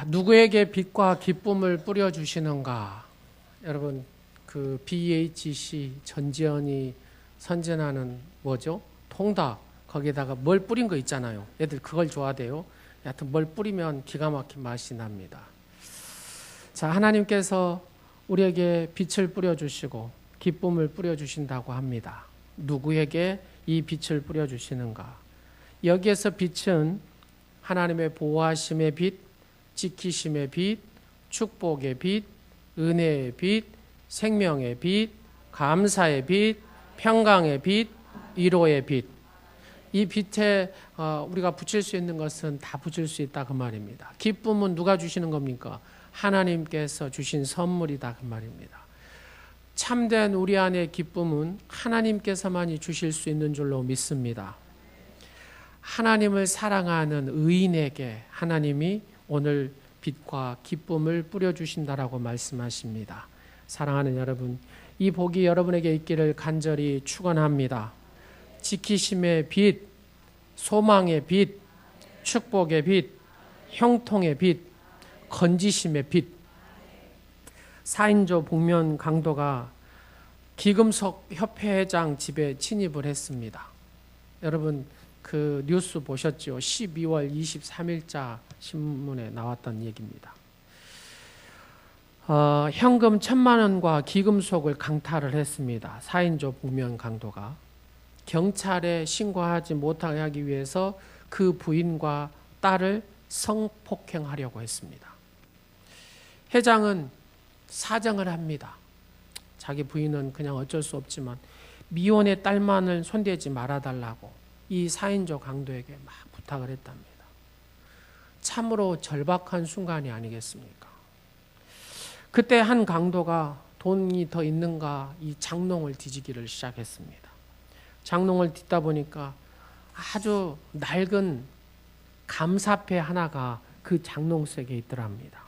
누구에게 빛과 기쁨을 뿌려주시는가? 여러분, 그 BHC 전지현이 선전하는 뭐죠? 통닭. 거기에다가 뭘 뿌린 거 있잖아요. 애들 그걸 좋아해요. 여하튼 뭘 뿌리면 기가 막힌 맛이 납니다. 자, 하나님께서 우리에게 빛을 뿌려주시고 기쁨을 뿌려주신다고 합니다. 누구에게 이 빛을 뿌려주시는가? 여기에서 빛은 하나님의 보호하심의 빛, 지키심의 빛, 축복의 빛, 은혜의 빛, 생명의 빛, 감사의 빛, 평강의 빛, 위로의 빛. 이 빛에 우리가 붙일 수 있는 것은 다 붙일 수 있다 그 말입니다. 기쁨은 누가 주시는 겁니까? 하나님께서 주신 선물이다 그 말입니다. 참된 우리 안의 기쁨은 하나님께서만이 주실 수 있는 줄로 믿습니다. 하나님을 사랑하는 의인에게 하나님이 오늘 빛과 기쁨을 뿌려주신다라고 말씀하십니다. 사랑하는 여러분, 이 복이 여러분에게 있기를 간절히 축원합니다. 지키심의 빛, 소망의 빛, 축복의 빛, 형통의 빛, 건지심의 빛. 4인조 복면 강도가 기금속 협회회장 집에 침입을 했습니다. 여러분 그 뉴스 보셨죠? 12월 23일자 신문에 나왔던 얘기입니다. 현금 1,000만 원과 기금속을 강탈을 했습니다. 4인조 복면 강도가. 경찰에 신고하지 못하게 하기 위해서 그 부인과 딸을 성폭행하려고 했습니다. 회장은 사정을 합니다. 자기 부인은 그냥 어쩔 수 없지만 미혼의 딸만을 손대지 말아달라고 이 4인조 강도에게 막 부탁을 했답니다. 참으로 절박한 순간이 아니겠습니까? 그때 한 강도가 돈이 더 있는가 이 장롱을 뒤지기를 시작했습니다. 장롱을 딛다 보니까 아주 낡은 감사패 하나가 그 장롱 속에 있더랍니다.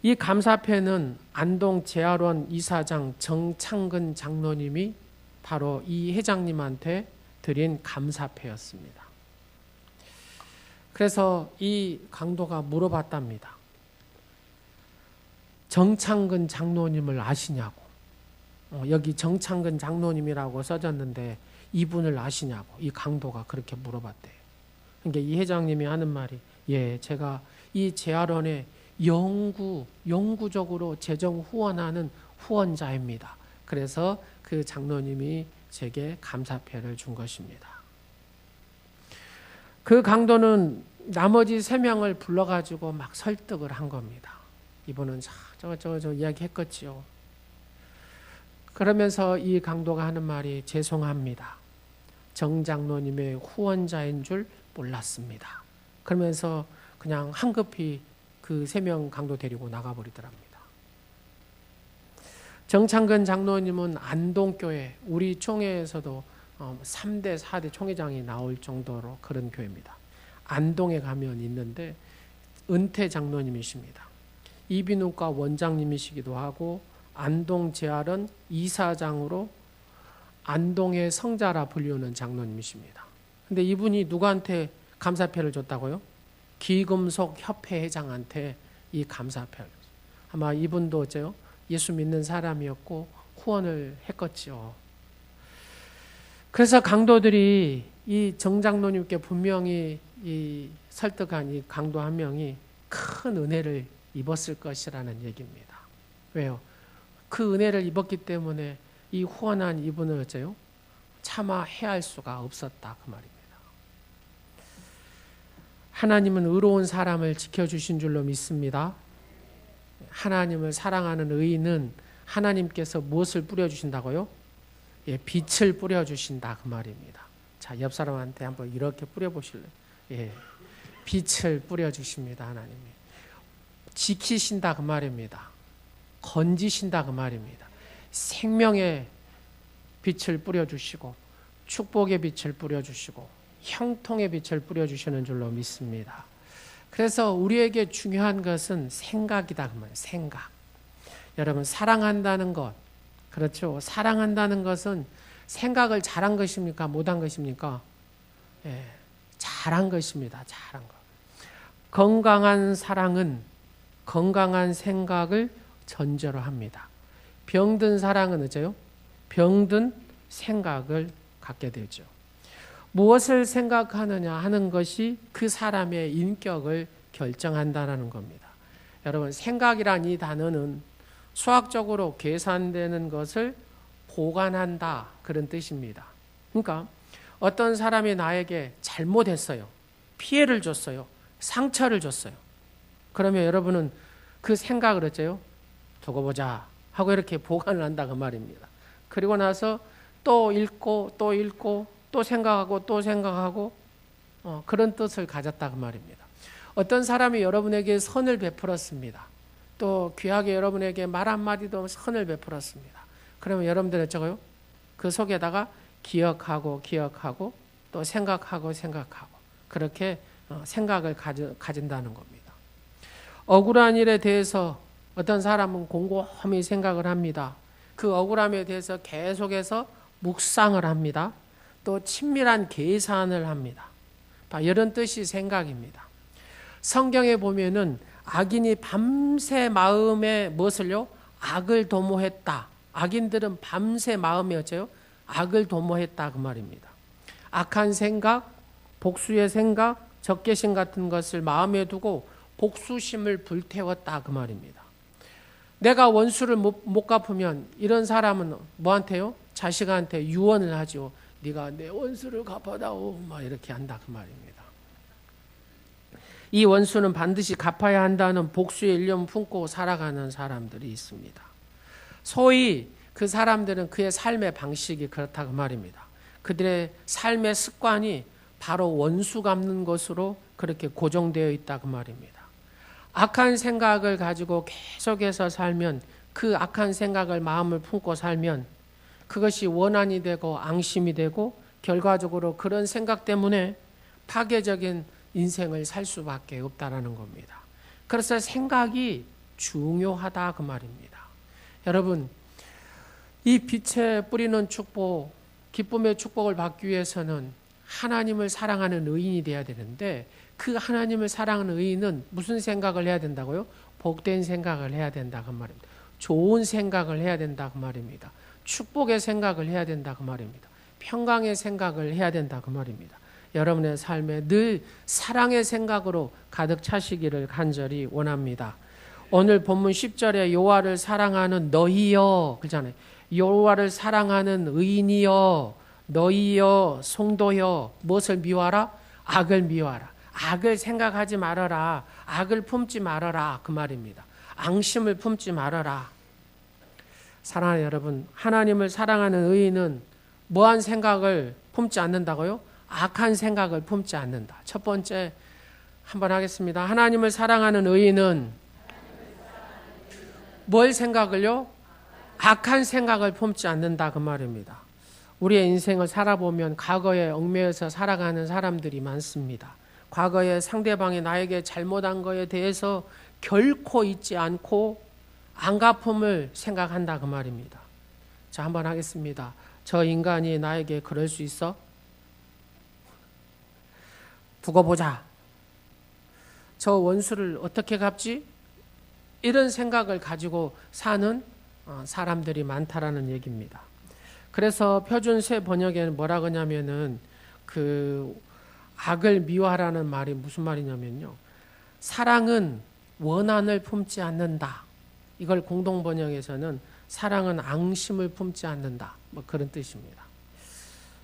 이 감사패는 안동 재활원 이사장 정창근 장로님이 바로 이 회장님한테 드린 감사패였습니다. 그래서 이 강도가 물어봤답니다. 정창근 장로님을 아시냐고. 여기 정창근 장로님이라고 써졌는데 이분을 아시냐고 이 강도가 그렇게 물어봤대요. 그러니까 이 회장님이 하는 말이 제가 이 재활원에 영구적으로 재정 후원하는 후원자입니다. 그래서 그 장로님이 제게 감사패를 준 것입니다. 그 강도는 나머지 3명을 불러가지고 막 설득을 한 겁니다. 이분은 저 이야기 했겠지요. 그러면서 이 강도가 하는 말이 죄송합니다. 정 장로님의 후원자인 줄 몰랐습니다. 그러면서 그냥 황급히 그 3명 강도 데리고 나가버리더랍니다. 정창근 장로님은 안동교회, 우리 총회에서도 3대, 4대 총회장이 나올 정도로 그런 교회입니다. 안동에 가면 있는데 은퇴 장로님이십니다. 이비인후과 원장님이시기도 하고 안동 재활원 이사장으로 안동의 성자라 불리우는 장로님이십니다. 근데 이분이 누구한테 감사패를 줬다고요? 기금속 협회 회장한테 이 감사패를. 아마 이분도 어째요? 예수 믿는 사람이었고 후원을 했겠죠. 그래서 강도들이 이 정장로님께 분명히 이 설득한 이 강도 한 명이 큰 은혜를 입었을 것이라는 얘기입니다. 왜요? 그 은혜를 입었기 때문에 이 후원한 이분을 어째요? 차마 해할 수가 없었다 그 말입니다. 하나님은 의로운 사람을 지켜주신 줄로 믿습니다. 하나님을 사랑하는 의인은 하나님께서 무엇을 뿌려주신다고요? 빛을 뿌려주신다 그 말입니다. 자, 옆 사람한테 한번 이렇게 뿌려보실래요? 빛을 뿌려주십니다. 하나님이. 지키신다 그 말입니다. 건지신다 그 말입니다. 생명의 빛을 뿌려주시고 축복의 빛을 뿌려주시고 형통의 빛을 뿌려주시는 줄로 믿습니다. 그래서 우리에게 중요한 것은 생각이다 그 말이에요. 생각. 여러분 사랑한다는 것, 그렇죠? 사랑한다는 것은 생각을 잘한 것입니까? 못한 것입니까? 잘한 것입니다. 잘한 것. 건강한 사랑은 건강한 생각을 전제로 합니다. 병든 사랑은 어째요? 병든 생각을 갖게 되죠. 무엇을 생각하느냐 하는 것이 그 사람의 인격을 결정한다는 겁니다. 여러분, 생각이란 이 단어는 수학적으로 계산되는 것을 보관한다, 그런 뜻입니다. 그러니까 어떤 사람이 나에게 잘못했어요. 피해를 줬어요. 상처를 줬어요. 그러면 여러분은 그 생각을 어째요? 두고 보자 하고 이렇게 보관을 한다 그 말입니다. 그리고 나서 또 읽고 또 읽고 또 생각하고 또 생각하고 그런 뜻을 가졌다 그 말입니다. 어떤 사람이 여러분에게 선을 베풀었습니다. 또 귀하게 여러분에게 말 한마디도 선을 베풀었습니다. 그러면 여러분들은 어쩌고요? 그 속에다가 기억하고 또 생각하고 그렇게 생각을 가진다는 겁니다. 억울한 일에 대해서 어떤 사람은 곰곰이 생각을 합니다. 그 억울함에 대해서 계속해서 묵상을 합니다. 또 친밀한 계산을 합니다. 이런 뜻이 생각입니다. 성경에 보면은 악인이 밤새 마음에 무엇을요? 악을 도모했다. 악인들은 밤새 마음에 어째요? 악을 도모했다 그 말입니다. 악한 생각, 복수의 생각, 적개심 같은 것을 마음에 두고 복수심을 불태웠다 그 말입니다. 내가 원수를 못 갚으면 이런 사람은 뭐한테요? 자식한테 유언을 하죠. 네가 내 원수를 갚아다오, 막 이렇게 한다 그 말입니다. 이 원수는 반드시 갚아야 한다는 복수의 일념 품고 살아가는 사람들이 있습니다. 소위 그 사람들은 그의 삶의 방식이 그렇다 그 말입니다. 그들의 삶의 습관이 바로 원수 갚는 것으로 그렇게 고정되어 있다 그 말입니다. 악한 생각을 가지고 계속해서 살면, 그 악한 생각을 마음을 품고 살면 그것이 원한이 되고 앙심이 되고 결과적으로 그런 생각 때문에 파괴적인 인생을 살 수밖에 없다라는 겁니다. 그래서 생각이 중요하다 그 말입니다. 여러분, 이 빛에 뿌리는 축복, 기쁨의 축복을 받기 위해서는 하나님을 사랑하는 의인이 돼야 되는데, 그 하나님을 사랑하는 의인은 무슨 생각을 해야 된다고요? 복된 생각을 해야 된다 그 말입니다. 좋은 생각을 해야 된다 그 말입니다. 축복의 생각을 해야 된다 그 말입니다. 평강의 생각을 해야 된다 그 말입니다. 여러분의 삶에 늘 사랑의 생각으로 가득 차시기를 간절히 원합니다. 오늘 본문 10절에 여호와를 사랑하는 너희여, 그러잖아요. 여호와를 사랑하는 의인이여, 너희여, 성도여, 무엇을 미워하라? 악을 미워하라. 악을 생각하지 말아라. 악을 품지 말아라 그 말입니다. 앙심을 품지 말아라. 사랑하는 여러분, 하나님을 사랑하는 의인은 뭐한 생각을 품지 않는다고요? 악한 생각을 품지 않는다. 첫 번째 한번 하겠습니다. 하나님을 사랑하는 의인은 뭘 생각을요? 악한 생각을 품지 않는다 그 말입니다. 우리의 인생을 살아보면 과거에 얽매여서 살아가는 사람들이 많습니다. 과거에 상대방이 나에게 잘못한 거에 대해서 결코 잊지 않고 안갚음을 생각한다 그 말입니다. 자, 한번 하겠습니다. 저 인간이 나에게 그럴 수 있어? 두고 보자. 저 원수를 어떻게 갚지? 이런 생각을 가지고 사는 사람들이 많다라는 얘기입니다. 그래서 표준 새 번역에는 뭐라 그러냐면은 그 악을 미워하라는 말이 무슨 말이냐면요. 사랑은 원한을 품지 않는다. 이걸 공동 번역에서는 사랑은 앙심을 품지 않는다. 뭐 그런 뜻입니다.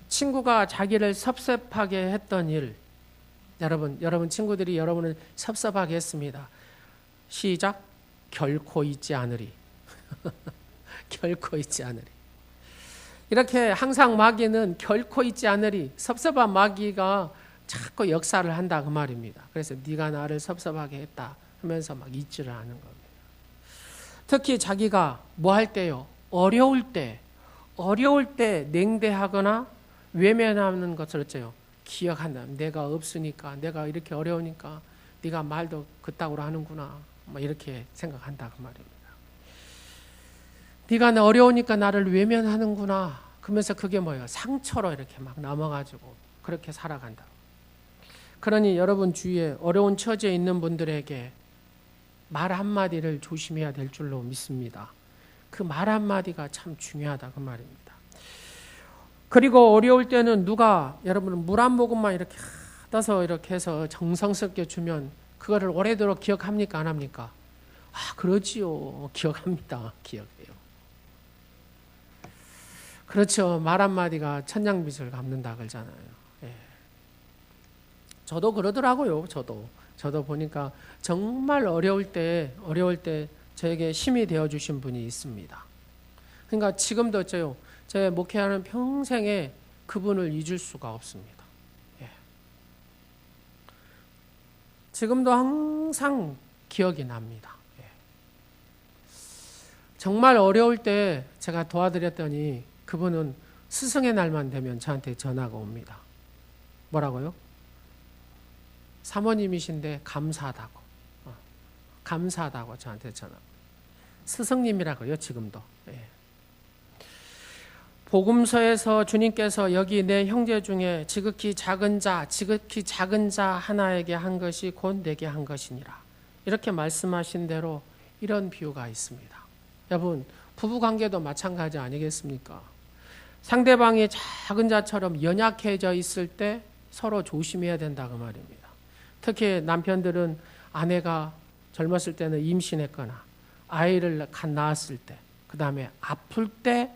친구가 자기를 섭섭하게 했던 일, 여러분 친구들이 여러분을 섭섭하게 했습니다. 시작. 결코 잊지 않으리. 결코 잊지 않으리. 이렇게 항상 마귀는 결코 잊지 않으리. 섭섭한 마귀가 자꾸 역사를 한다 그 말입니다. 그래서 네가 나를 섭섭하게 했다 하면서 막 잊지를 않은 겁니다. 특히 자기가 뭐 할 때요? 어려울 때 냉대하거나 외면하는 것을 어째요? 기억한다. 내가 없으니까, 내가 이렇게 어려우니까 네가 말도 그따구로 하는구나. 뭐 이렇게 생각한다 그 말입니다. 네가 어려우니까 나를 외면하는구나. 그러면서 그게 뭐예요? 상처로 이렇게 막 넘어가지고 그렇게 살아간다. 그러니 여러분 주위에 어려운 처지에 있는 분들에게 말 한마디를 조심해야 될 줄로 믿습니다. 그 말 한마디가 참 중요하다 그 말입니다. 그리고 어려울 때는 누가 여러분 물 한 모금만 이렇게 떠서 이렇게 해서 정성스럽게 주면 그거를 오래도록 기억합니까? 안 합니까? 그러지요. 기억합니다. 기억해요. 그렇죠. 말 한마디가 천냥빚을 갚는다 그러잖아요. 예. 저도 그러더라고요. 저도 보니까 정말 어려울 때 저에게 힘이 되어주신 분이 있습니다. 그러니까 지금도 제 목회하는 평생에 그분을 잊을 수가 없습니다. 예. 지금도 항상 기억이 납니다. 예. 정말 어려울 때 제가 도와드렸더니 그분은 스승의 날만 되면 저한테 전화가 옵니다. 뭐라고요? 사모님이신데 감사하다고. 감사하다고 저한테 전화. 스승님이라고요, 지금도. 예. 복음서에서 주님께서 여기 내 형제 중에 지극히 작은 자 하나에게 한 것이 곧 내게 한 것이니라. 이렇게 말씀하신 대로 이런 비유가 있습니다. 여러분, 부부관계도 마찬가지 아니겠습니까? 상대방이 작은 자처럼 연약해져 있을 때 서로 조심해야 된다 그 말입니다. 특히 남편들은 아내가 젊었을 때는 임신했거나 아이를 갓 낳았을 때, 그 다음에 아플 때,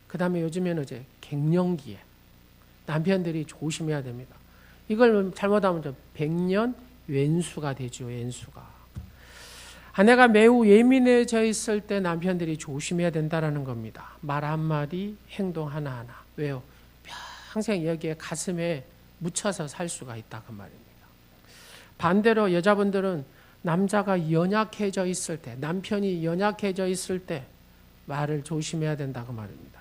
그 다음에 요즘에는 이제 갱년기에 남편들이 조심해야 됩니다. 이걸 잘못하면 백년 왼수가 되죠. 왼수가. 아내가 매우 예민해져 있을 때 남편들이 조심해야 된다는 겁니다. 말 한마디, 행동 하나하나. 왜요? 평생 여기에 가슴에 묻혀서 살 수가 있다 그 말입니다. 반대로 여자분들은 남자가 연약해져 있을 때, 남편이 연약해져 있을 때 말을 조심해야 된다 그 말입니다.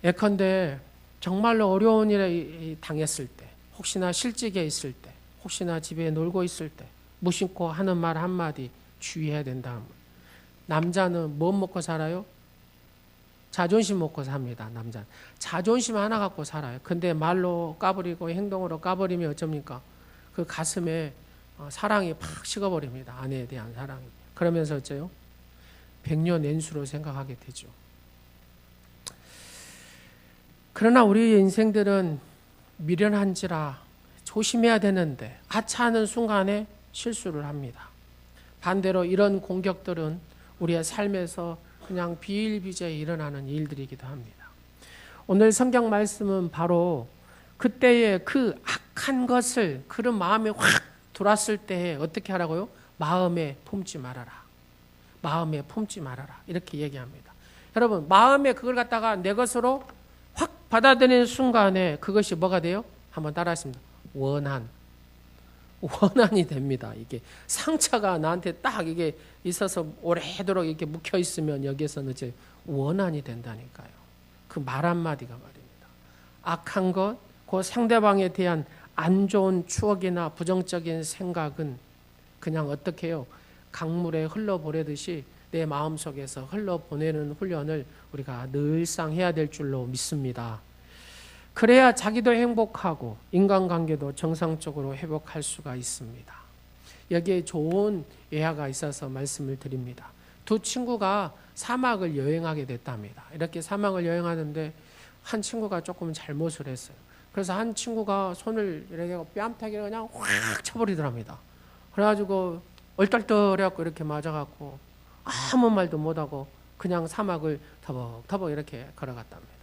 예컨대 정말로 어려운 일에 당했을 때, 혹시나 실직에 있을 때, 혹시나 집에 놀고 있을 때 무심코 하는 말 한마디 주의해야 된다. 남자는 뭐 먹고 살아요? 자존심 먹고 삽니다. 남자는 자존심 하나 갖고 살아요. 근데 말로 까버리고 행동으로 까버리면 어쩝니까? 그 가슴에 사랑이 팍 식어버립니다. 아내에 대한 사랑이. 그러면서 어째요? 백년연수로 생각하게 되죠. 그러나 우리 인생들은 미련한지라 조심해야 되는데 아차하는 순간에 실수를 합니다. 반대로 이런 공격들은 우리의 삶에서 그냥 비일비재에 일어나는 일들이기도 합니다. 오늘 성경 말씀은 바로 그때의 그 악한 것을 그런 마음에 확 들어왔을 때 어떻게 하라고요? 마음에 품지 말아라. 마음에 품지 말아라. 이렇게 얘기합니다. 여러분, 마음에 그걸 갖다가 내 것으로 확 받아들이는 순간에 그것이 뭐가 돼요? 한번 따라하십니다. 원한이 됩니다. 이게 상처가 나한테 딱 이게 있어서 오래도록 이렇게 묵혀 있으면 여기에서는 이제 원한이 된다니까요. 그 말 한마디가 말입니다. 악한 것, 그 상대방에 대한 안 좋은 추억이나 부정적인 생각은 그냥 어떻게 해요? 강물에 흘러보내듯이 내 마음속에서 흘러보내는 훈련을 우리가 늘상 해야 될 줄로 믿습니다. 그래야 자기도 행복하고 인간관계도 정상적으로 회복할 수가 있습니다. 여기에 좋은 예화가 있어서 말씀을 드립니다. 두 친구가 사막을 여행하게 됐답니다. 이렇게 사막을 여행하는데 한 친구가 조금 잘못을 했어요. 그래서 한 친구가 손을 이렇게 뺨타기를 그냥 확 쳐버리더랍니다. 그래가지고 얼떨떨해갖고 이렇게 맞아갖고 아무 말도 못하고 그냥 사막을 터벅터벅 이렇게 걸어갔답니다.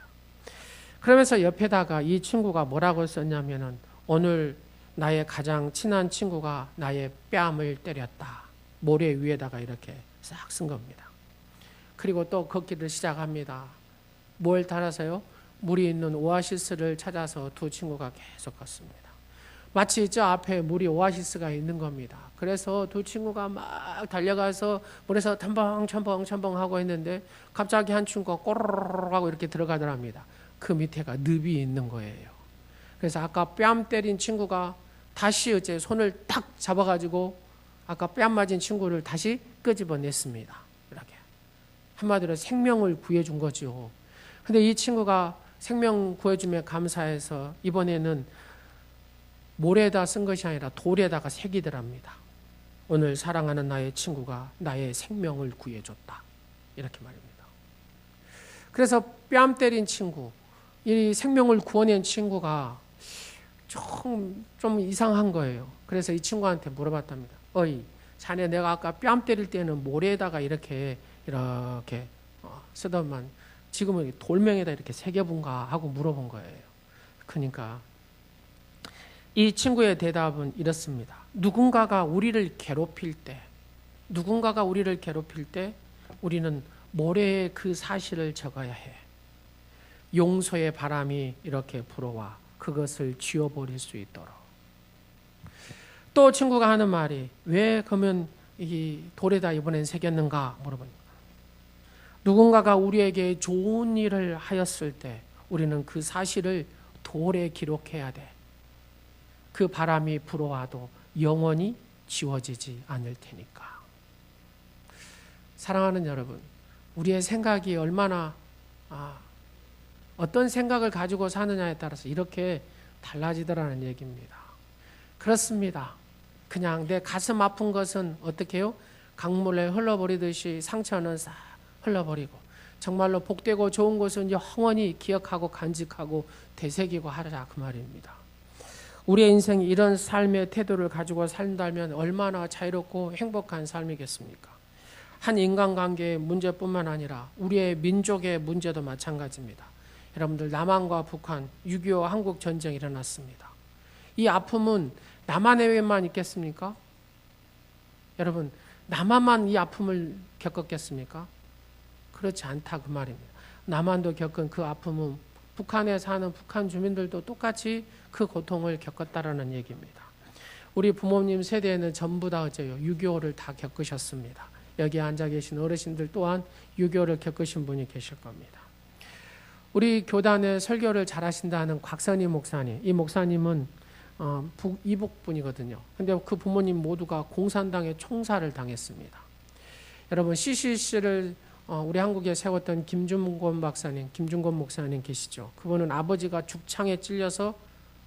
그러면서 옆에다가 이 친구가 뭐라고 썼냐면은 오늘 나의 가장 친한 친구가 나의 뺨을 때렸다. 모래 위에다가 이렇게 싹 쓴 겁니다. 그리고 또 걷기를 시작합니다. 뭘 따라서요? 물이 있는 오아시스를 찾아서 두 친구가 계속 걷습니다. 마치 저 앞에 물이 오아시스가 있는 겁니다. 그래서 두 친구가 막 달려가서 물에서 첨벙첨벙 하고 있는데 갑자기 한 친구가 꼬르르 하고 이렇게 들어가더랍니다. 그 밑에가 늪이 있는 거예요. 그래서 아까 뺨 때린 친구가 다시 어째 손을 딱 잡아가지고 아까 뺨 맞은 친구를 다시 끄집어냈습니다. 이렇게 한마디로 생명을 구해준 거죠. 근데 이 친구가 생명 구해주며 감사해서 이번에는 모래에다 쓴 것이 아니라 돌에다가 새기더랍니다. 오늘 사랑하는 나의 친구가 나의 생명을 구해줬다. 이렇게 말입니다. 그래서 뺨 때린 친구, 이 생명을 구원한 친구가 좀 이상한 거예요. 그래서 이 친구한테 물어봤답니다. 어이, 자네 내가 아까 뺨 때릴 때는 모래에다가 이렇게 쓰더만 지금은 돌멩이에다 이렇게 새겨본가 하고 물어본 거예요. 그러니까 이 친구의 대답은 이렇습니다. 누군가가 우리를 괴롭힐 때 우리는 모래에 그 사실을 적어야 해. 용서의 바람이 이렇게 불어와 그것을 지워버릴 수 있도록. 또 친구가 하는 말이 왜 그러면 이 돌에다 이번엔 새겼는가 물어보니까 누군가가 우리에게 좋은 일을 하였을 때 우리는 그 사실을 돌에 기록해야 돼. 그 바람이 불어와도 영원히 지워지지 않을 테니까. 사랑하는 여러분, 우리의 생각이 얼마나 어떤 생각을 가지고 사느냐에 따라서 이렇게 달라지더라는 얘기입니다. 그렇습니다. 그냥 내 가슴 아픈 것은 어떻게 해요? 강물에 흘러버리듯이 상처는 싹 흘러버리고 정말로 복되고 좋은 것은 영원히 기억하고 간직하고 되새기고 하라 그 말입니다. 우리의 인생이 이런 삶의 태도를 가지고 산다면 얼마나 자유롭고 행복한 삶이겠습니까? 한 인간관계의 문제뿐만 아니라 우리의 민족의 문제도 마찬가지입니다. 여러분들 남한과 북한 6.25 한국전쟁이 일어났습니다. 이 아픔은 남한에만 있겠습니까? 여러분 남한만 이 아픔을 겪었겠습니까? 그렇지 않다 그 말입니다. 남한도 겪은 그 아픔은 북한에 사는 북한 주민들도 똑같이 그 고통을 겪었다라는 얘기입니다. 우리 부모님 세대에는 전부 다 6.25를 다 겪으셨습니다. 여기 앉아 계신 어르신들 또한 6.25를 겪으신 분이 계실 겁니다. 우리 교단에 설교를 잘하신다는 곽선희 목사님, 이 목사님은 이북 분이거든요. 근데 그 부모님 모두가 공산당에 총살을 당했습니다. 여러분 CCC를 우리 한국에 세웠던 김준권 목사님 계시죠. 그분은 아버지가 죽창에 찔려서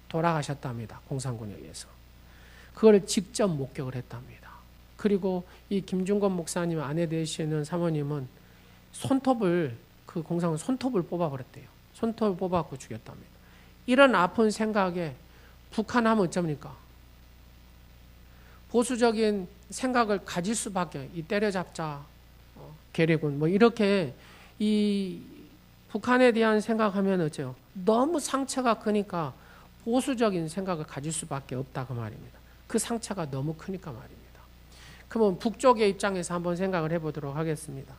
돌아가셨답니다. 공산군에 의해서. 그걸 직접 목격을 했답니다. 그리고 이 김준권 목사님 아내 되시는 사모님은 그 공산군 손톱을 뽑아버렸대요. 손톱을 뽑아갖고 죽였답니다. 이런 아픈 생각에 북한 하면 어쩝니까? 보수적인 생각을 가질 수밖에, 이 때려잡자, 계례군, 이렇게 이 북한에 대한 생각하면 어째요? 너무 상처가 크니까 보수적인 생각을 가질 수밖에 없다 그 말입니다. 그 상처가 너무 크니까 말입니다. 그러면 북쪽의 입장에서 한번 생각을 해보도록 하겠습니다.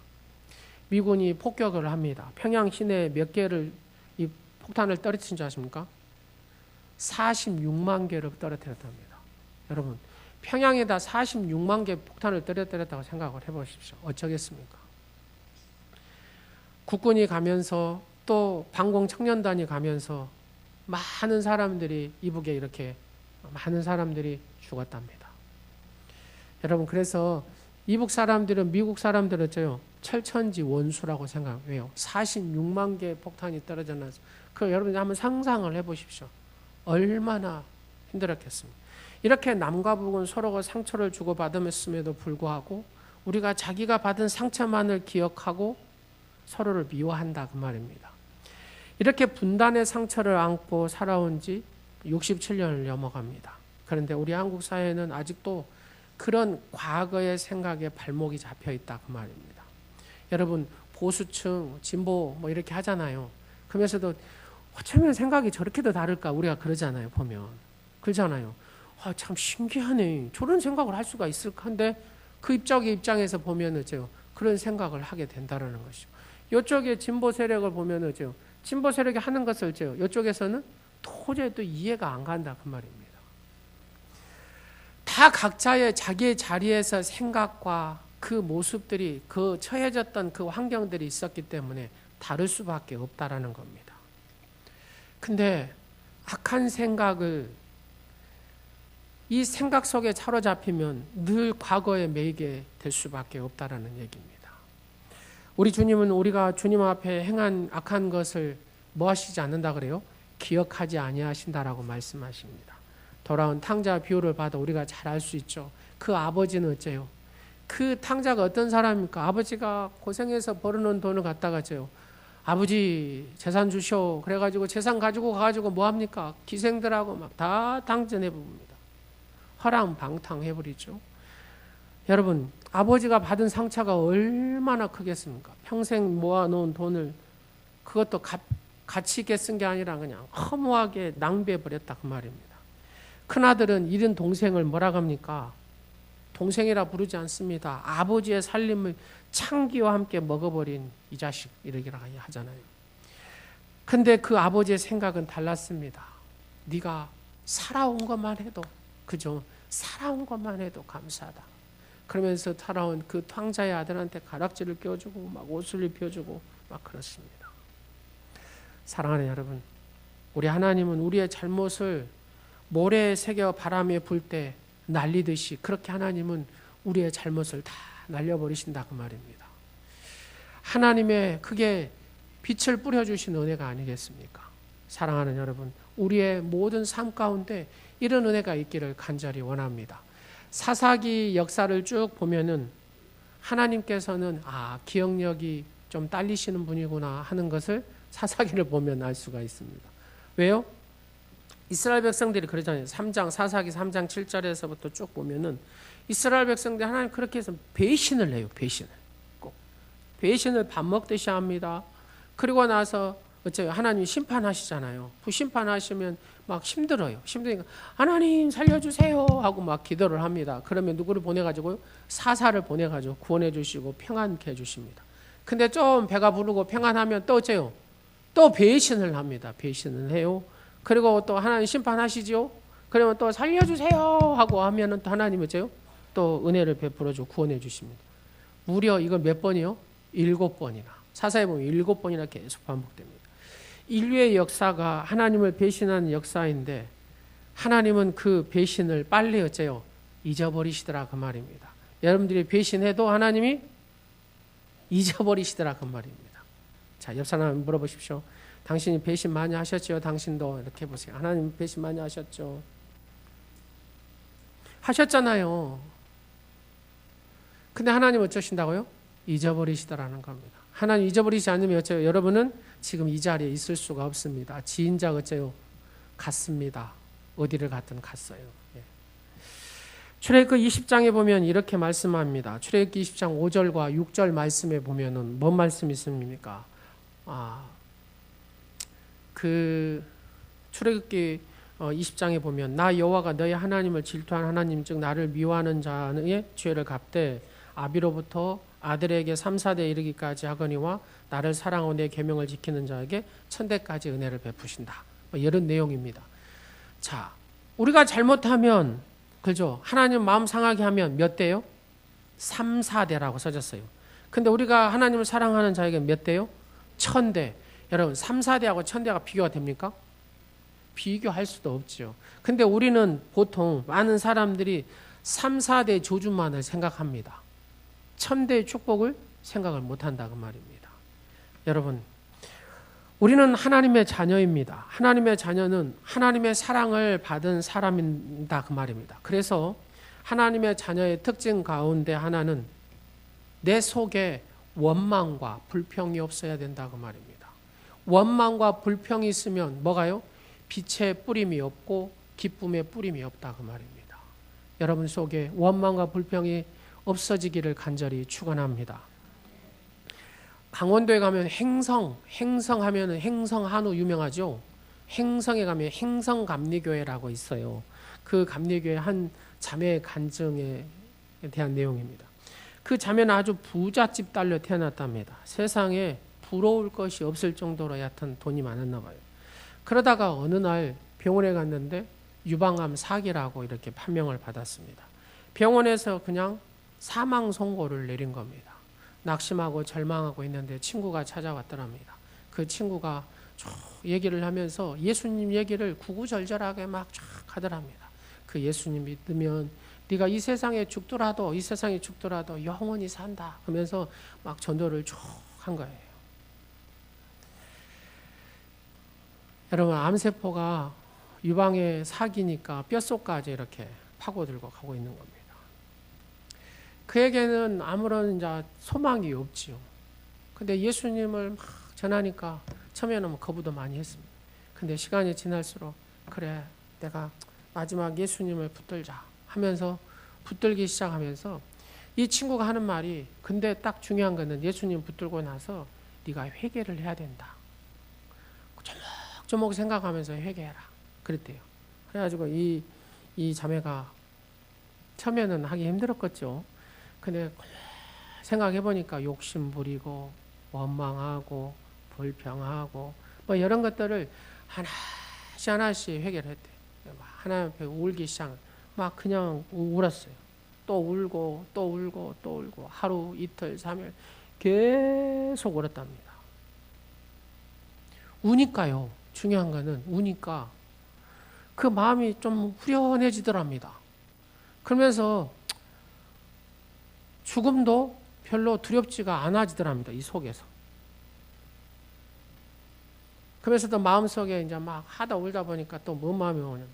미군이 폭격을 합니다. 평양 시내에 몇 개를 이 폭탄을 떨어뜨린 줄 아십니까? 46만 개를 떨어뜨렸답니다. 여러분 평양에다 46만 개 폭탄을 떨어뜨렸다고 생각을 해보십시오. 어쩌겠습니까? 국군이 가면서 또 방공청년단이 가면서 많은 사람들이 이북에 이렇게 많은 사람들이 죽었답니다. 여러분 그래서 이북 사람들은 미국 사람들은 어째요? 철천지 원수라고 생각해요. 46만 개의 폭탄이 떨어져 나서 그 여러분 한번 상상을 해보십시오. 얼마나 힘들었겠습니까? 이렇게 남과 북은 서로가 상처를 주고받음에도 불구하고 우리가 자기가 받은 상처만을 기억하고 서로를 미워한다 그 말입니다. 이렇게 분단의 상처를 안고 살아온 지 67년을 넘어갑니다. 그런데 우리 한국 사회는 아직도 그런 과거의 생각에 발목이 잡혀 있다 그 말입니다. 여러분 보수층, 진보 이렇게 하잖아요. 그러면서도 어쩌면 생각이 저렇게도 다를까 우리가 그러잖아요. 보면 그러잖아요. 참 신기하네. 저런 생각을 할 수가 있을까 한데 그 입장에서 보면 어째요? 그런 생각을 하게 된다는 것이죠. 이쪽에 진보 세력을 보면 어째요? 진보 세력이 하는 것을 어째요? 이쪽에서는 도저히 또 이해가 안 간다 그 말입니다. 다 각자의 자기의 자리에서 생각과 그 모습들이 그 처해졌던 그 환경들이 있었기 때문에 다를 수밖에 없다라는 겁니다. 근데 악한 생각을 이 생각 속에 사로잡히면 늘 과거에 매이게 될 수밖에 없다라는 얘기입니다. 우리 주님은 우리가 주님 앞에 행한 악한 것을 뭐 하시지 않는다 그래요? 기억하지 아니하신다라고 말씀하십니다. 돌아온 탕자 비유를 봐도 우리가 잘 알 수 있죠. 그 아버지는 어째요? 그 탕자가 어떤 사람입니까? 아버지가 고생해서 벌어놓은 돈을 갖다가 죠. 아버지 재산 주쇼. 그래가지고 재산 가지고 가가지고 뭐합니까? 기생들하고 막 다 당전해 봅니다. 허랑방탕해버리죠. 여러분, 아버지가 받은 상처가 얼마나 크겠습니까? 평생 모아놓은 돈을 그것도 가치 있게 쓴 게 아니라 그냥 허무하게 낭비해버렸다 그 말입니다. 큰아들은 잃은 동생을 뭐라고 합니까? 동생이라 부르지 않습니다. 아버지의 살림을 창기와 함께 먹어버린 이 자식 이렇게 하잖아요. 근데 그 아버지의 생각은 달랐습니다. 네가 살아온 것만 해도, 그죠? 살아온 것만 해도 감사하다. 그러면서 살아온 그 탕자의 아들한테 가락지를 껴주고 막 옷을 입혀주고 막 그렇습니다. 사랑하는 여러분, 우리 하나님은 우리의 잘못을 모래에 새겨 바람에 불 때 날리듯이 그렇게 하나님은 우리의 잘못을 다 날려버리신다 그 말입니다. 하나님의 그게 빛을 뿌려주신 은혜가 아니겠습니까? 사랑하는 여러분, 우리의 모든 삶 가운데 이런 은혜가 있기를 간절히 원합니다. 사사기 역사를 쭉 보면은 하나님께서는 기억력이 좀 딸리시는 분이구나 하는 것을 사사기를 보면 알 수가 있습니다. 왜요? 이스라엘 백성들이 그러잖아요. 사사기 3장 7절에서부터 쭉 보면은 이스라엘 백성들이 하나님 그렇게 해서 배신을 해요. 배신을. 꼭. 배신을 밥 먹듯이 합니다. 그리고 나서 어째요? 하나님 심판하시잖아요. 심판하시면 막 힘들어요. 힘드니까 하나님 살려주세요 하고 막 기도를 합니다. 그러면 누구를 보내가지고요? 사사를 보내가지고 구원해 주시고 평안케 해주십니다. 근데 좀 배가 부르고 평안하면 또 어째요? 또 배신을 합니다. 배신을 해요. 그리고 또 하나님 심판하시죠? 그러면 또 살려주세요 하고 하면은 또 하나님 어째요? 또 은혜를 베풀어주고 구원해 주십니다. 무려 이거 몇 번이요? 7번이나. 사사에 보면 7번이나 계속 반복됩니다. 인류의 역사가 하나님을 배신하는 역사인데 하나님은 그 배신을 빨리 어째요? 잊어버리시더라 그 말입니다. 여러분들이 배신해도 하나님이 잊어버리시더라 그 말입니다. 자, 옆 사람 물어보십시오. 당신이 배신 많이 하셨죠? 당신도 이렇게 해보세요. 하나님 배신 많이 하셨죠? 하셨잖아요. 근데 하나님 어쩌신다고요? 잊어버리시더라는 겁니다. 하나님 잊어버리지 않으면 어째요? 여러분은 지금 이 자리에 있을 수가 없습니다. 지인자 어째요? 갔습니다. 어디를 갔든 갔어요. 예. 출애굽기 20장에 보면 이렇게 말씀합니다. 출애굽기 20장 5절과 6절 말씀에 보면은 뭔 말씀이 있습니까? 그 출애굽기 20장에 보면 나 여호와가 너희 하나님을 질투한 하나님 즉 나를 미워하는 자의 죄를 갚되 아비로부터 아들에게 3,4대 이르기까지 하거니와 나를 사랑하고 내 계명을 지키는 자에게 1000대까지 은혜를 베푸신다. 이런 내용입니다. 자, 우리가 잘못하면 그죠? 하나님 마음 상하게 하면 몇 대요? 3,4대라고 써졌어요. 근데 우리가 하나님을 사랑하는 자에게 몇 대요? 1000대. 여러분 3,4대하고 1000대가 비교가 됩니까? 비교할 수도 없죠. 근데 우리는 보통 많은 사람들이 3,4대 조주만을 생각합니다. 1000대의 축복을 생각을 못한다 그 말입니다. 여러분, 우리는 하나님의 자녀입니다. 하나님의 자녀는 하나님의 사랑을 받은 사람이다 그 말입니다. 그래서 하나님의 자녀의 특징 가운데 하나는 내 속에 원망과 불평이 없어야 된다 그 말입니다. 원망과 불평이 있으면 뭐가요? 빛의 뿌림이 없고 기쁨의 뿌림이 없다 그 말입니다. 여러분 속에 원망과 불평이 없어지기를 간절히 축원합니다. 강원도에 가면 행성하면 행성한우 유명하죠. 행성에 가면 행성감리교회라고 있어요. 그 감리교회 한 자매의 간증에 대한 내용입니다. 그 자매는 아주 부잣집 딸로 태어났답니다. 세상에 부러울 것이 없을 정도로 얕은 돈이 많았나 봐요. 그러다가 어느 날 병원에 갔는데 유방암 사기라고 이렇게 판명을 받았습니다. 병원에서 그냥 사망 선고를 내린 겁니다. 낙심하고 절망하고 있는데 친구가 찾아왔더랍니다. 그 친구가 쭉 얘기를 하면서 예수님 얘기를 구구절절하게 막 쫙 하더랍니다. 그 예수님 믿으면 네가 이 세상에 죽더라도 영원히 산다 하면서 막 전도를 쭉 한 거예요. 여러분 암세포가 유방의 사기니까 뼛속까지 이렇게 파고들고 가고 있는 겁니다. 그에게는 아무런 이제 소망이 없지요. 근데 예수님을 막 전하니까 처음에는 뭐 거부도 많이 했습니다. 근데 시간이 지날수록 그래 내가 마지막 예수님을 붙들자 하면서 붙들기 시작하면서 이 친구가 하는 말이 근데 딱 중요한 거는 예수님 붙들고 나서 네가 회개를 해야 된다. 조목조목 생각하면서 회개해라. 그랬대요. 그래가지고 이 자매가 처음에는 하기 힘들었겠죠. 근데 생각해보니까 욕심 부리고 원망하고 불평하고 뭐 이런 것들을 하나씩 회개를 했대요. 하나님 앞에 울기 시작. 막 그냥 울었어요. 또 울고 또 울고 또 울고 하루 이틀 3일 계속 울었답니다. 우니까요. 중요한 거는 우니까 그 마음이 좀 후련해지더랍니다. 그러면서 죽음도 별로 두렵지가 않아지더랍니다. 이 속에서. 그러면서 또 마음속에 이제 막 하다 울다 보니까 또 뭔 마음이 오냐면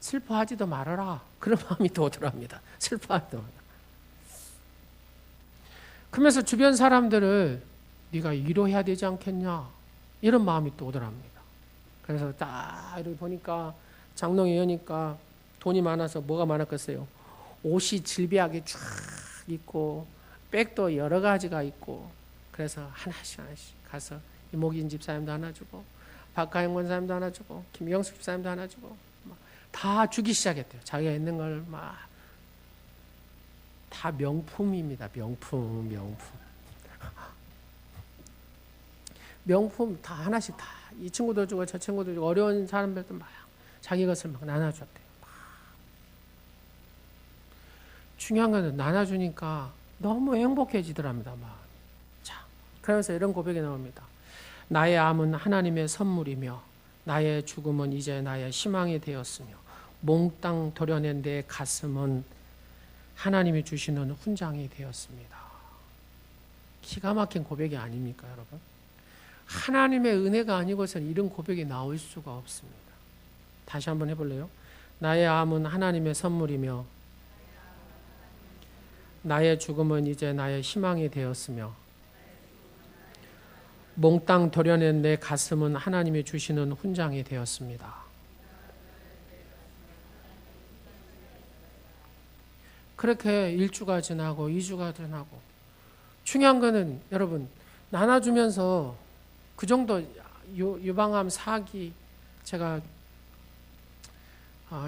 슬퍼하지도 말아라. 그런 마음이 또 오더랍니다. 슬퍼하지도 말아라. 그러면서 주변 사람들을 네가 위로해야 되지 않겠냐. 이런 마음이 또 오더랍니다. 그래서 딱 이렇게 보니까 장롱에 여니까 돈이 많아서 뭐가 많았겠어요. 옷이 질비하게 쫙 있고 백도 여러 가지가 있고 그래서 하나씩 가서 이목인 집사님도 하나 주고 박가영 권사님도 하나 주고 김영숙 집사님도 하나 주고 다 주기 시작했대요. 자기가 있는 걸 막 다 명품입니다. 명품 다 하나씩 다 이 친구도 주고 저 친구도 주고 어려운 사람들도 막 자기 것을 막 나눠줬대요. 중요한 거는 나눠주니까 너무 행복해지더랍니다. 막. 자, 그러면서 이런 고백이 나옵니다. 나의 암은 하나님의 선물이며 나의 죽음은 이제 나의 희망이 되었으며 몽땅 도려낸 내 가슴은 하나님이 주시는 훈장이 되었습니다. 기가 막힌 고백이 아닙니까, 여러분? 하나님의 은혜가 아니고서는 이런 고백이 나올 수가 없습니다. 다시 한번 해볼래요? 나의 암은 하나님의 선물이며 나의 죽음은 이제 나의 희망이 되었으며 몽땅 도려낸 내 가슴은 하나님이 주시는 훈장이 되었습니다. 그렇게 1주가 지나고 2주가 지나고 중요한 거는 여러분 나눠주면서 그 정도 유방암 사기 제가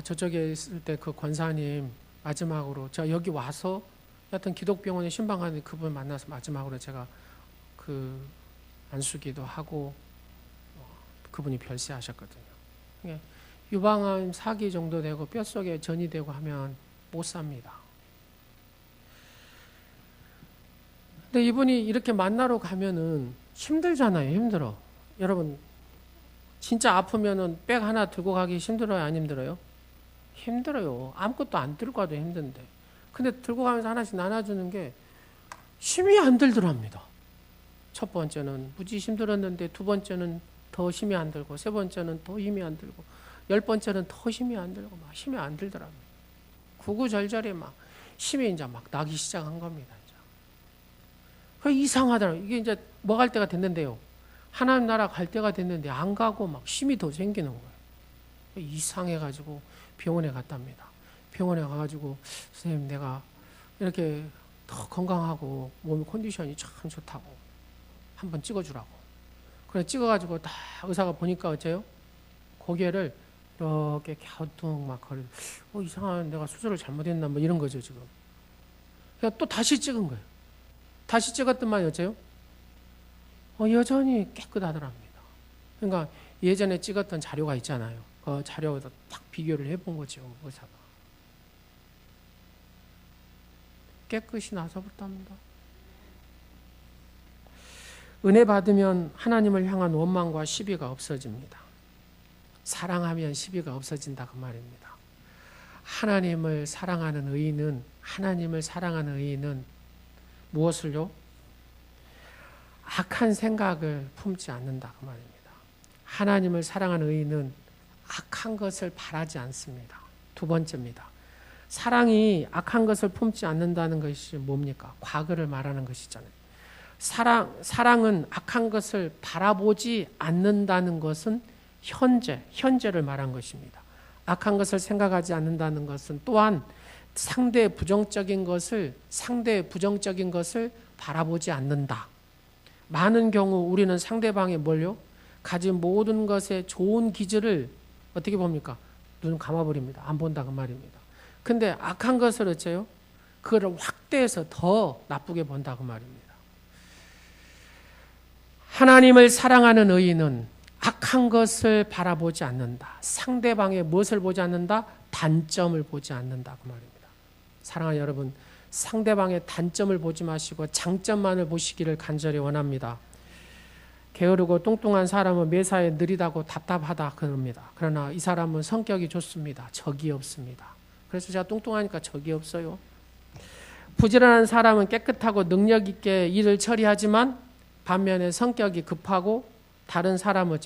저쪽에 있을 때 그 권사님 마지막으로 제가 여기 와서 하여튼 기독병원에 신방하는 그분 만나서 마지막으로 제가 그 안수기도 하고 그분이 별세하셨거든요. 유방암 사기 정도 되고 뼛속에 전이 되고 하면 못 삽니다. 근데 이분이 이렇게 만나러 가면은 힘들잖아요. 힘들어. 여러분 진짜 아프면은 백 하나 들고 가기 힘들어요? 안 힘들어요? 힘들어요. 아무것도 안 들고 가도 힘든데. 근데 들고 가면서 하나씩 나눠주는 게 힘이 안 들더랍니다. 첫 번째는 무지 힘들었는데 두 번째는 더 힘이 안 들고 세 번째는 더 힘이 안 들고 10번째는 더 힘이 안 들고 막 힘이 안 들더랍니다. 구구절절에 막 힘이 이제 막 나기 시작한 겁니다. 그 이상하더라고요. 이게 이제 뭐 갈 때가 됐는데요. 하나님 나라 갈 때가 됐는데 안 가고 막 힘이 더 생기는 거예요. 이상해가지고 병원에 갔답니다. 병원에 가가지고 선생님 내가 이렇게 더 건강하고 몸 컨디션이 참 좋다고 한번 찍어주라고. 그래 찍어가지고 딱 의사가 보니까 어째요? 고개를 이렇게 갸우뚱 막 거리. 이상한 내가 수술을 잘못했나 뭐 이런 거죠 지금. 그냥 또 다시 찍은 거예요. 다시 찍었더만 어째요? 여전히 깨끗하더랍니다. 그러니까 예전에 찍었던 자료가 있잖아요. 그 자료에다 딱 비교를 해본 거죠 의사가. 깨끗이 나서버렸답니다. 은혜 받으면 하나님을 향한 원망과 시비가 없어집니다. 사랑하면 시비가 없어진다 그 말입니다. 하나님을 사랑하는 의인은 무엇을요? 악한 생각을 품지 않는다 그 말입니다. 하나님을 사랑하는 의인은 악한 것을 바라지 않습니다. 두 번째입니다. 사랑이 악한 것을 품지 않는다는 것이 뭡니까? 과거를 말하는 것이잖아요. 사랑은 악한 것을 바라보지 않는다는 것은 현재를 말한 것입니다. 악한 것을 생각하지 않는다는 것은 또한 상대의 부정적인 것을 바라보지 않는다. 많은 경우 우리는 상대방의 뭘요? 가진 모든 것에 좋은 기질을 어떻게 봅니까? 눈 감아버립니다. 안 본다 그 말입니다. 근데 악한 것을 어째요? 그거를 확대해서 더 나쁘게 본다 그 말입니다. 하나님을 사랑하는 의인은 악한 것을 바라보지 않는다. 상대방의 무엇을 보지 않는다? 단점을 보지 않는다 그 말입니다. 사랑하는 여러분, 상대방의 단점을 보지 마시고 장점만을 보시기를 간절히 원합니다. 게으르고 뚱뚱한 사람은 매사에 느리다고 답답하다 그럽니다. 그러나 이 사람은 성격이 좋습니다. 적이 없습니다. 그래서 제가 뚱뚱하니까 적이 없어요. 부지런한 사람은 깨끗하고 능력 있게 일을 처리하지만 반면에 성격이 급하고 다른 사람은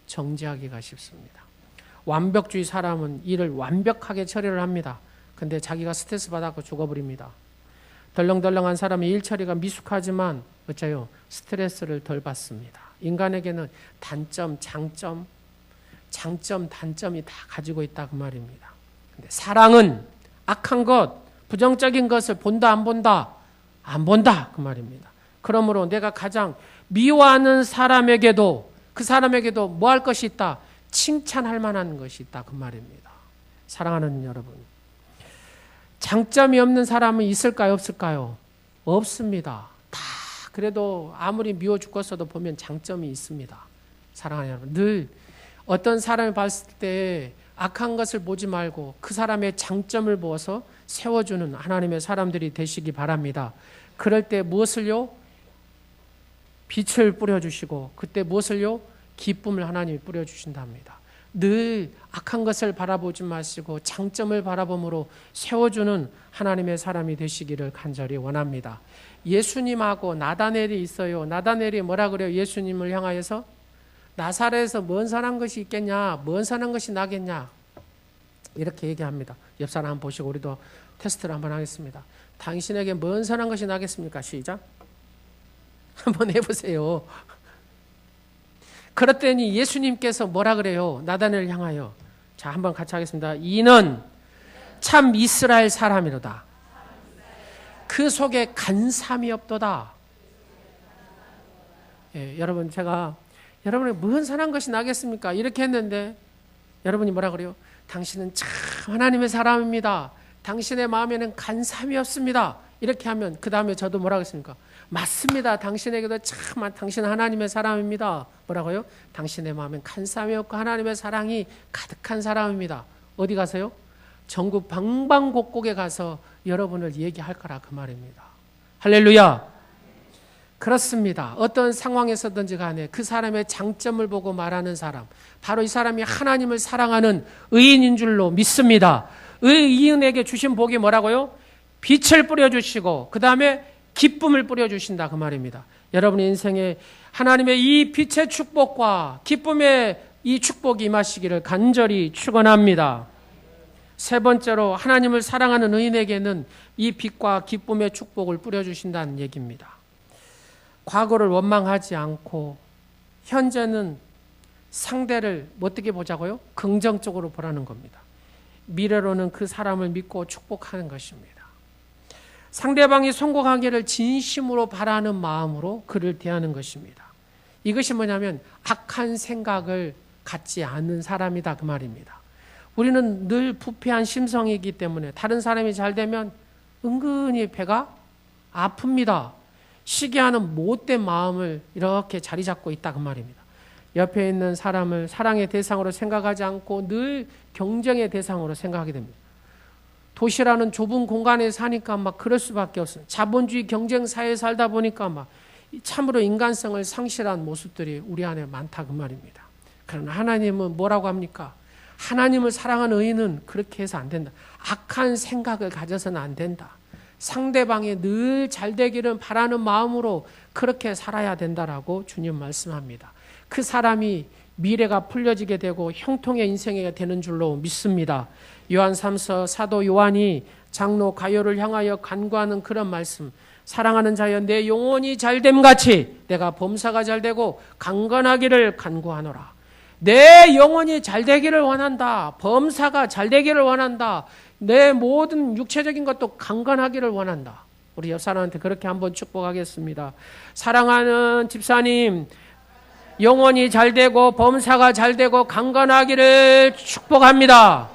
정지하기가 쉽습니다. 완벽주의 사람은 일을 완벽하게 처리를 합니다. 근데 자기가 스트레스 받아서 죽어버립니다. 덜렁덜렁한 사람은 일 처리가 미숙하지만 스트레스를 덜 받습니다. 인간에게는 단점, 장점, 단점이 다 가지고 있다 그 말입니다. 근데 사랑은 악한 것, 부정적인 것을 본다 안 본다? 안 본다 그 말입니다. 그러므로 내가 가장 미워하는 사람에게도 그 사람에게도 뭐 할 것이 있다? 칭찬할 만한 것이 있다 그 말입니다. 사랑하는 여러분, 장점이 없는 사람은 있을까요? 없을까요? 없습니다. 다 그래도 아무리 미워 죽겠어도 보면 장점이 있습니다. 사랑하는 여러분, 늘 어떤 사람을 봤을 때 악한 것을 보지 말고 그 사람의 장점을 보아서 세워주는 하나님의 사람들이 되시기 바랍니다. 그럴 때 무엇을요? 빛을 뿌려주시고 그때 무엇을요? 기쁨을 하나님이 뿌려주신답니다. 늘 악한 것을 바라보지 마시고 장점을 바라봄으로 세워주는 하나님의 사람이 되시기를 간절히 원합니다. 예수님하고 나다넬이 있어요. 나다넬이 뭐라 그래요? 예수님을 향하여서 나사렛에서 먼 산한 것이 있겠냐? 먼 산한 것이 나겠냐? 이렇게 얘기합니다. 옆 사람 한번 보시고 우리도 테스트를 한번 하겠습니다. 당신에게 먼 산한 것이 나겠습니까? 시작. 한번 해보세요. 그랬더니 예수님께서 뭐라 그래요? 나다넬을 향하여. 자, 한번 같이 하겠습니다. 이는 참 이스라엘 사람이로다. 그 속에 간삼이 없도다. 예, 여러분, 제가 여러분의 먼 산한 것이 나겠습니까? 이렇게 했는데 여러분이 뭐라 그래요? 당신은 참 하나님의 사람입니다. 당신의 마음에는 간삼이 없습니다. 이렇게 하면 그 다음에 저도 뭐라 하겠습니까? 맞습니다. 당신에게도 참 당신 하나님의 사람입니다. 뭐라고요? 당신의 마음엔 간삼이 없고 하나님의 사랑이 가득한 사람입니다. 어디 가서요? 전국 방방곡곡에 가서 여러분을 얘기할 거라 그 말입니다. 할렐루야. 그렇습니다. 어떤 상황에서든지 간에 그 사람의 장점을 보고 말하는 사람, 바로 이 사람이 하나님을 사랑하는 의인인 줄로 믿습니다. 의인에게 주신 복이 뭐라고요? 빛을 뿌려주시고 그 다음에 기쁨을 뿌려주신다 그 말입니다. 여러분의 인생에 하나님의 이 빛의 축복과 기쁨의 이 축복이 임하시기를 간절히 축원합니다. 세 번째로 하나님을 사랑하는 의인에게는 이 빛과 기쁨의 축복을 뿌려주신다는 얘기입니다. 과거를 원망하지 않고 현재는 상대를 어떻게 보자고요? 긍정적으로 보라는 겁니다. 미래로는 그 사람을 믿고 축복하는 것입니다. 상대방이 성공하기를 진심으로 바라는 마음으로 그를 대하는 것입니다. 이것이 뭐냐면 악한 생각을 갖지 않는 사람이다 그 말입니다. 우리는 늘 부패한 심성이기 때문에 다른 사람이 잘 되면 은근히 배가 아픕니다. 시기하는 못된 마음을 이렇게 자리 잡고 있다 그 말입니다. 옆에 있는 사람을 사랑의 대상으로 생각하지 않고 늘 경쟁의 대상으로 생각하게 됩니다. 도시라는 좁은 공간에 사니까 막 그럴 수밖에 없어요. 자본주의 경쟁 사회에 살다 보니까 막 참으로 인간성을 상실한 모습들이 우리 안에 많다 그 말입니다. 그러나 하나님은 뭐라고 합니까? 하나님을 사랑하는 의인은 그렇게 해서 안 된다. 악한 생각을 가져서는 안 된다. 상대방이 늘 잘 되기를 바라는 마음으로 그렇게 살아야 된다라고 주님 말씀합니다. 그 사람이 미래가 풀려지게 되고 형통의 인생이 되는 줄로 믿습니다. 요한 3서 사도 요한이 장로 가요를 향하여 간구하는 그런 말씀, 사랑하는 자여 내 영혼이 잘됨 같이 내가 범사가 잘되고 강건하기를 간구하노라. 내 영혼이 잘되기를 원한다. 범사가 잘되기를 원한다. 내 모든 육체적인 것도 강건하기를 원한다. 우리 옆 사람한테 그렇게 한번 축복하겠습니다. 사랑하는 집사님, 영혼이 잘되고 범사가 잘되고 강건하기를 축복합니다.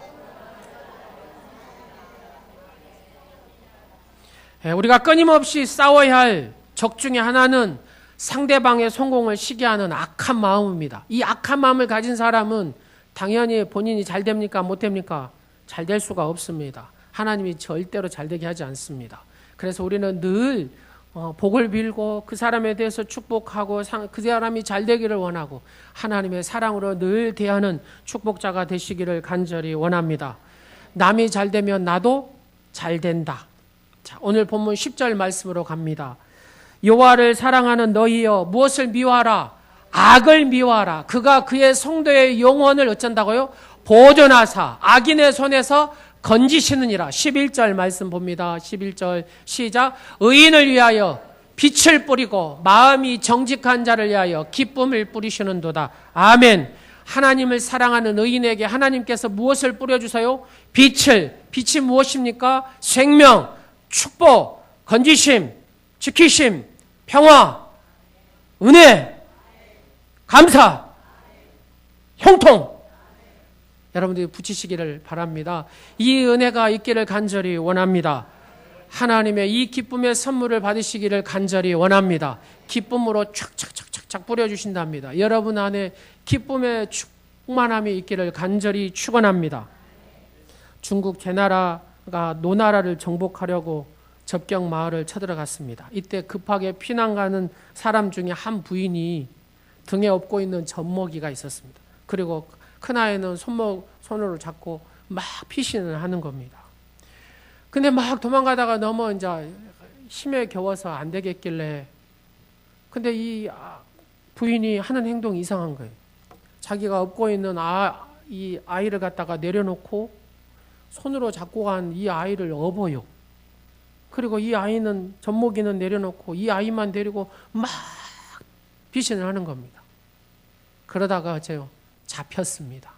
우리가 끊임없이 싸워야 할 적 중에 하나는 상대방의 성공을 시기하는 악한 마음입니다. 이 악한 마음을 가진 사람은 당연히 본인이 잘 됩니까? 못 됩니까? 잘 될 수가 없습니다. 하나님이 절대로 잘 되게 하지 않습니다. 그래서 우리는 늘 복을 빌고 그 사람에 대해서 축복하고 그 사람이 잘 되기를 원하고 하나님의 사랑으로 늘 대하는 축복자가 되시기를 간절히 원합니다. 남이 잘 되면 나도 잘 된다. 자, 오늘 본문 10절 말씀으로 갑니다. 여호와를 사랑하는 너희여 무엇을 미워하라? 악을 미워하라. 그가 그의 성도의 영혼을 어쩐다고요? 보존하사 악인의 손에서 건지시느니라. 11절 말씀 봅니다. 11절 시작. 의인을 위하여 빛을 뿌리고 마음이 정직한 자를 위하여 기쁨을 뿌리시는도다. 아멘. 하나님을 사랑하는 의인에게 하나님께서 무엇을 뿌려주세요? 빛을. 빛이 무엇입니까? 생명, 축복, 건지심, 지키심, 평화, 은혜, 감사, 형통. 여러분들이 붙이시기를 바랍니다. 이 은혜가 있기를 간절히 원합니다. 하나님의 이 기쁨의 선물을 받으시기를 간절히 원합니다. 기쁨으로 착착착착 뿌려주신답니다. 여러분 안에 기쁨의 충만함이 있기를 간절히 축원합니다. 중국 제나라가 노나라를 정복하려고 접경 마을을 쳐들어갔습니다. 이때 급하게 피난 가는 사람 중에 한 부인이 등에 업고 있는 젖먹이가 있었습니다. 그리고 큰아이는 손으로 잡고 막 피신을 하는 겁니다. 근데 막 도망가다가 너무 이제 힘에 겨워서 안 되겠길래 근데 이 부인이 하는 행동이 이상한 거예요. 자기가 업고 있는 이 아이를 갖다가 내려놓고 손으로 잡고 간 이 아이를 업어요. 그리고 이 아이는 젖먹이는 내려놓고 이 아이만 데리고 막 피신을 하는 겁니다. 그러다가 어째요? 잡혔습니다.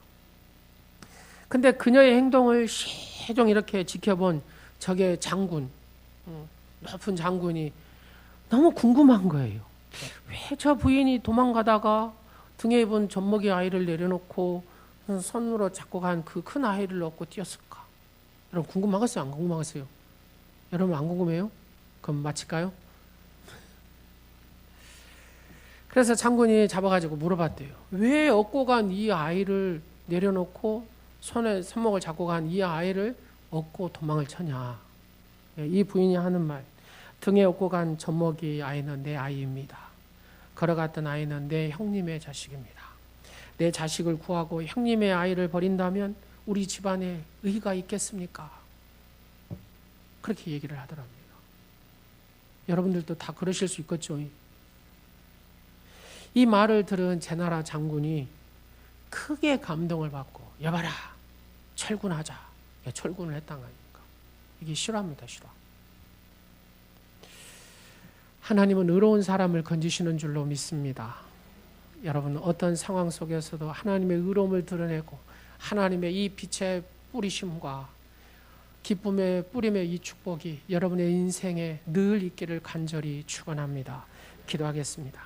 근데 그녀의 행동을 시종 이렇게 지켜본 저게 장군, 높은 장군이 너무 궁금한 거예요. 왜 저 부인이 도망가다가 등에 입은 젖먹이 아이를 내려놓고 손으로 잡고 간 그 큰 아이를 업고 뛰었을까? 여러분 궁금하겠어요? 안 궁금하겠어요? 여러분 안 궁금해요? 그럼 마칠까요? 그래서 장군이 잡아가지고 물어봤대요. 왜 업고 간 이 아이를 내려놓고 손에 손목을 잡고 간 이 아이를 업고 도망을 쳤냐? 이 부인이 하는 말. 등에 업고 간 젖먹이 아이는 내 아이입니다. 걸어갔던 아이는 내 형님의 자식입니다. 내 자식을 구하고 형님의 아이를 버린다면 우리 집안에 의가 있겠습니까? 그렇게 얘기를 하더랍니다. 여러분들도 다 그러실 수 있겠죠. 이 말을 들은 제나라 장군이 크게 감동을 받고 여봐라 철군하자. 철군을 했단 말입니까? 이게 실화입니다. 실화. 하나님은 의로운 사람을 건지시는 줄로 믿습니다. 여러분 어떤 상황 속에서도 하나님의 의로움을 드러내고 하나님의 이 빛의 뿌리심과 기쁨의 뿌림의 이 축복이 여러분의 인생에 늘 있기를 간절히 축원합니다. 기도하겠습니다.